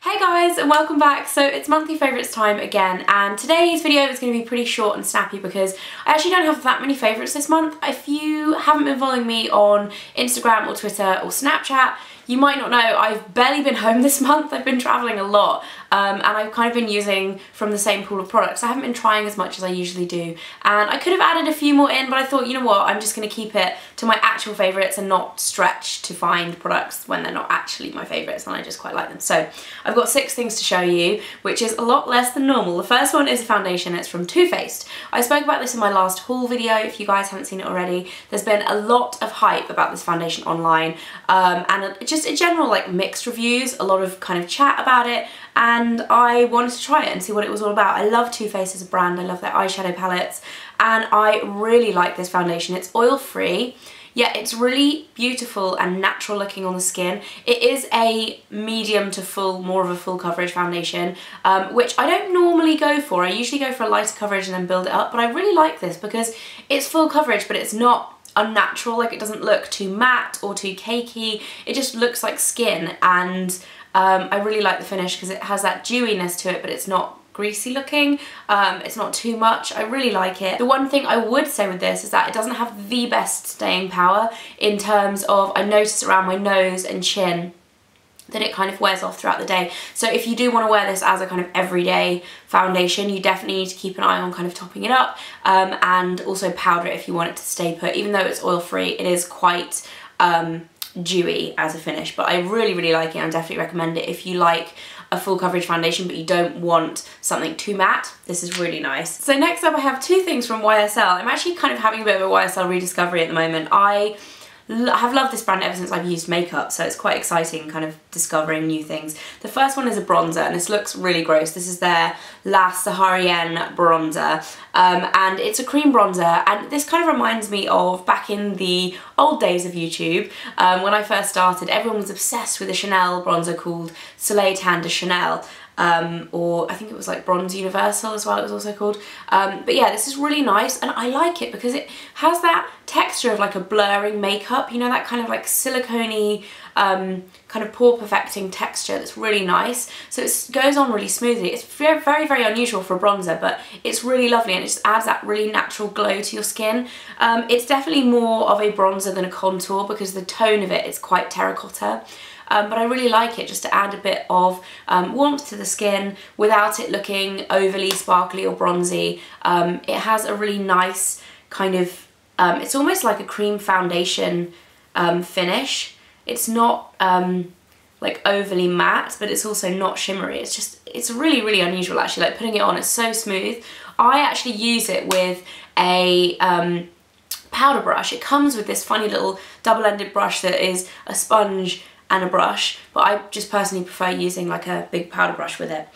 Hey guys, and welcome back. So it's monthly favourites time again, and today's video is going to be pretty short and snappy because I actually don't have that many favourites this month. If you haven't been following me on Instagram or Twitter or Snapchat, you might not know I've barely been home this month. I've been travelling a lot and I've kind of been using from the same pool of products. I haven't been trying as much as I usually do, and I could have added a few more in, but I thought, you know what, I'm just going to keep it to my actual favourites and not stretch to find products when they're not actually my favourites and I just quite like them. So I've got 6 things to show you, which is a lot less than normal. The first one is a foundation. It's from Too Faced. I spoke about this in my last haul video. If you guys haven't seen it already, there's been a lot of hype about this foundation online, and just in general, like, mixed reviews, a lot of kind of chat about it, and I wanted to try it and see what it was all about. I love Too Faced as a brand. I love their eyeshadow palettes, and I really like this foundation. It's oil-free. Yeah, it's really beautiful and natural looking on the skin. It is a medium to full, more of a full coverage foundation, which I don't normally go for. I usually go for a lighter coverage and then build it up, but I really like this because it's full coverage, but it's not unnatural. Like, it doesn't look too matte or too cakey. It just looks like skin, and I really like the finish because it has that dewiness to it, but it's not greasy looking. It's not too much. I really like it. The one thing I would say with this is that it doesn't have the best staying power in terms of, I notice around my nose and chin that it kind of wears off throughout the day. So if you do want to wear this as a kind of everyday foundation, you definitely need to keep an eye on kind of topping it up, and also powder it if you want it to stay put. Even though it's oil free, it is quite dewy as a finish, but I really like it and definitely recommend it if you like a full coverage foundation but you don't want something too matte. This is really nice. So next up I have 2 things from YSL. I'm actually kind of having a bit of a YSL rediscovery at the moment. I have loved this brand ever since I've used makeup, so it's quite exciting kind of discovering new things. The first one is a bronzer, and this looks really gross. This is their La Saharienne bronzer, and it's a cream bronzer, and this kind of reminds me of back in the old days of YouTube. When I first started, everyone was obsessed with a Chanel bronzer called Soleil Tan de Chanel. Or I think it was like Bronze Universal as well, it was also called. But yeah, this is really nice, and I like it because it has that texture of like a blurring makeup, you know, that kind of like silicone-y, kind of pore perfecting texture that's really nice. So it goes on really smoothly. It's very unusual for a bronzer, but it's really lovely, and it just adds that really natural glow to your skin. It's definitely more of a bronzer than a contour because the tone of it is quite terracotta. But I really like it just to add a bit of warmth to the skin without it looking overly sparkly or bronzy. It has a really nice kind of, it's almost like a cream foundation finish. It's not like overly matte, but it's also not shimmery. It's really unusual actually. Like, putting it on, it's so smooth. I actually use it with a powder brush. It comes with this funny little double-ended brush that is a sponge and a brush, but I just personally prefer using like a big powder brush with it.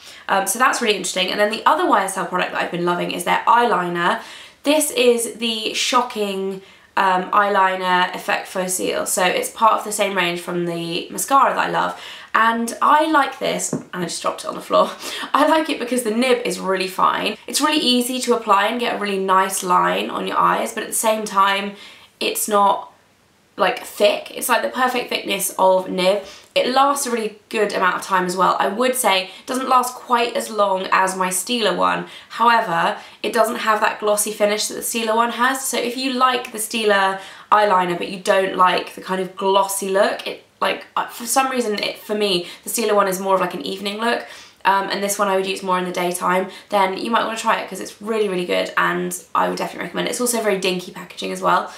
So that's really interesting. And then the other YSL product that I've been loving is their eyeliner. This is the Shocking eyeliner Effect Faux Seal. So it's part of the same range from the mascara that I love. And I like this, and I just dropped it on the floor. I like it because the nib is really fine. It's really easy to apply and get a really nice line on your eyes, but at the same time, it's not like thick. It's like the perfect thickness of nib. It lasts a really good amount of time as well. I would say it doesn't last quite as long as my Stila one. However, it doesn't have that glossy finish that the Stila one has. So if you like the Stila eyeliner but you don't like the kind of glossy look, it, like, for some reason, for me, the Stila one is more of like an evening look. And this one I would use more in the daytime, then you might want to try it because it's really good, and I would definitely recommend it. It's also very dinky packaging as well,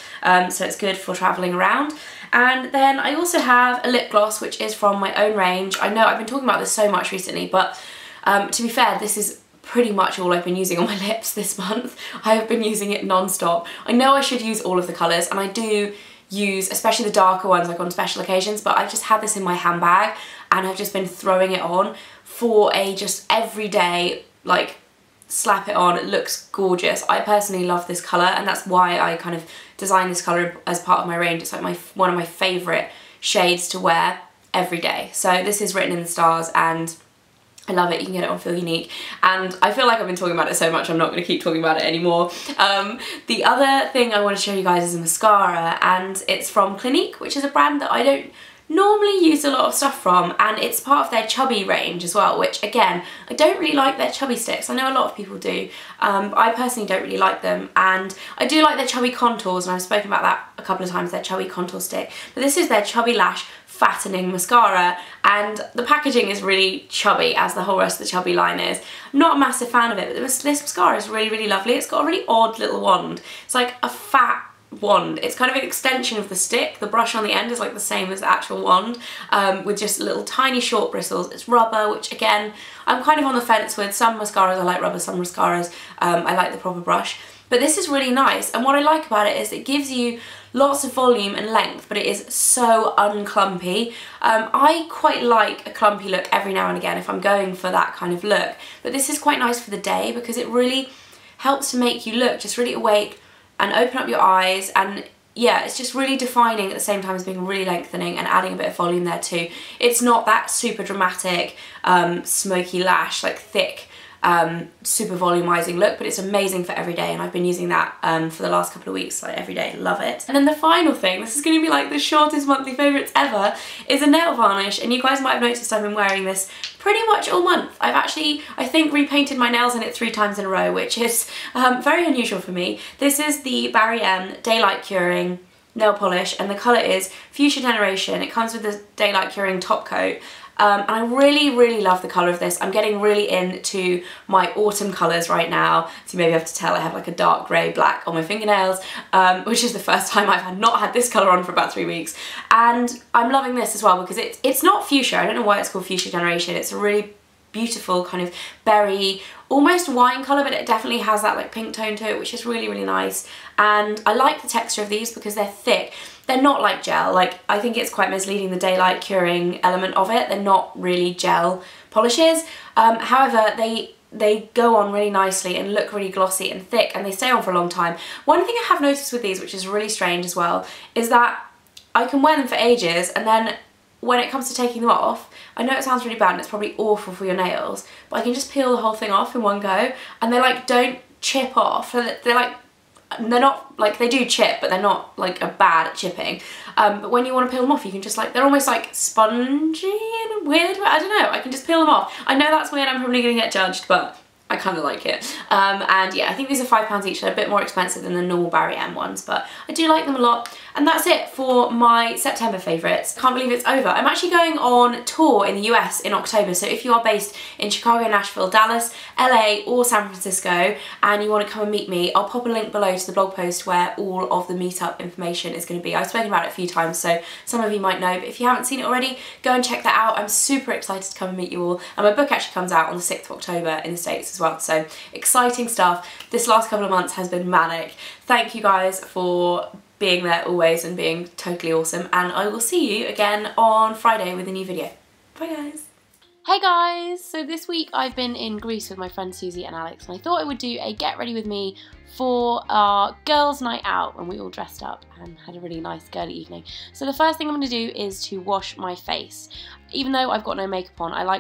so it's good for travelling around. And then I also have a lip gloss, which is from my own range. I know I've been talking about this so much recently, but to be fair, this is pretty much all I've been using on my lips this month. I have been using it non-stop. I know I should use all of the colours, and I do use especially the darker ones like on special occasions, but I've just had this in my handbag and I've just been throwing it on for a just everyday, like, slap it on. It looks gorgeous. I personally love this colour, and that's why I kind of designed this colour as part of my range. It's like one of my favourite shades to wear every day. So this is Written in the Stars, and I love it. You can get it on Feel Unique, and I feel like I've been talking about it so much I'm not going to keep talking about it anymore. The other thing I want to show you guys is a mascara, and it's from Clinique, which is a brand that I don't normally use a lot of stuff from, and it's part of their chubby range as well, which again, I don't really like their chubby sticks. I know a lot of people do. I personally don't really like them, and I do like their chubby contours, and I've spoken about that a couple of times, their chubby contour stick. But this is their Chubby Lash Fattening Mascara, and the packaging is really chubby, as the whole rest of the Chubby line is. Not a massive fan of it, but this mascara is really, really lovely. It's got a really odd little wand. It's like a fat wand. It's kind of an extension of the stick. The brush on the end is like the same as the actual wand, with just little tiny short bristles. It's rubber, which again, I'm kind of on the fence with. Some mascaras I like rubber, some mascaras I like the proper brush. But this is really nice, and what I like about it is it gives you lots of volume and length, but it is so unclumpy. I quite like a clumpy look every now and again if I'm going for that kind of look, but this is quite nice for the day because it really helps to make you look just really awake and open up your eyes, and yeah, it's just really defining at the same time as being really lengthening and adding a bit of volume there too. It's not that super dramatic, smoky lash, like thick, super volumizing look, but it's amazing for every day, and I've been using that for the last couple of weeks, like every day. Love it. And then the final thing, this is going to be like the shortest monthly favourites ever, is a nail varnish, and you guys might have noticed I've been wearing this pretty much all month. I've actually, I think, repainted my nails in it 3 times in a row, which is very unusual for me. This is the Barry M Daylight Curing nail polish, and the colour is Fuchsia Generation. It comes with the Daylight Curing top coat. And I really, really love the colour of this. I'm getting really into my autumn colours right now. So you maybe have to tell I have like a dark grey black on my fingernails, which is the first time I've not had this colour on for about 3 weeks. And I'm loving this as well because it's not fuchsia. I don't know why it's called Fuchsia Generation. It's a really beautiful kind of berry, almost wine colour, but it definitely has that like pink tone to it, which is really, really nice. And I like the texture of these because they're thick. They're not like gel. Like, I think it's quite misleading, the daylight curing element of it. They're not really gel polishes. However, they go on really nicely and look really glossy and thick, and they stay on for a long time. One thing I have noticed with these, which is really strange as well, is that I can wear them for ages, and then when it comes to taking them off, I know it sounds really bad and it's probably awful for your nails, but I can just peel the whole thing off in one go, and they like don't chip off. They're not like, they do chip, but they're not like a bad at chipping. But when you want to peel them off, you can just like, they're almost like spongy in a weird way. I don't know, I can just peel them off. I know that's weird, I'm probably gonna get judged, but I kind of like it. And yeah, I think these are £5 each. They're a bit more expensive than the normal Barry M ones, but I do like them a lot. And that's it for my September favourites. Can't believe it's over. I'm actually going on tour in the US in October, so if you are based in Chicago, Nashville, Dallas, LA or San Francisco and you want to come and meet me, I'll pop a link below to the blog post where all of the meetup information is going to be. I've spoken about it a few times, so some of you might know, but if you haven't seen it already, go and check that out. I'm super excited to come and meet you all, and my book actually comes out on the 6th of October in the States as well, so exciting stuff. This last couple of months has been manic. Thank you guys for being there always and being totally awesome, and I will see you again on Friday with a new video. Bye guys. Hey guys, so this week I've been in Greece with my friends Susie and Alex, and I thought I would do a get ready with me for our girls' night out when we all dressed up and had a really nice girly evening. So the first thing I'm going to do is to wash my face. Even though I've got no makeup on, I like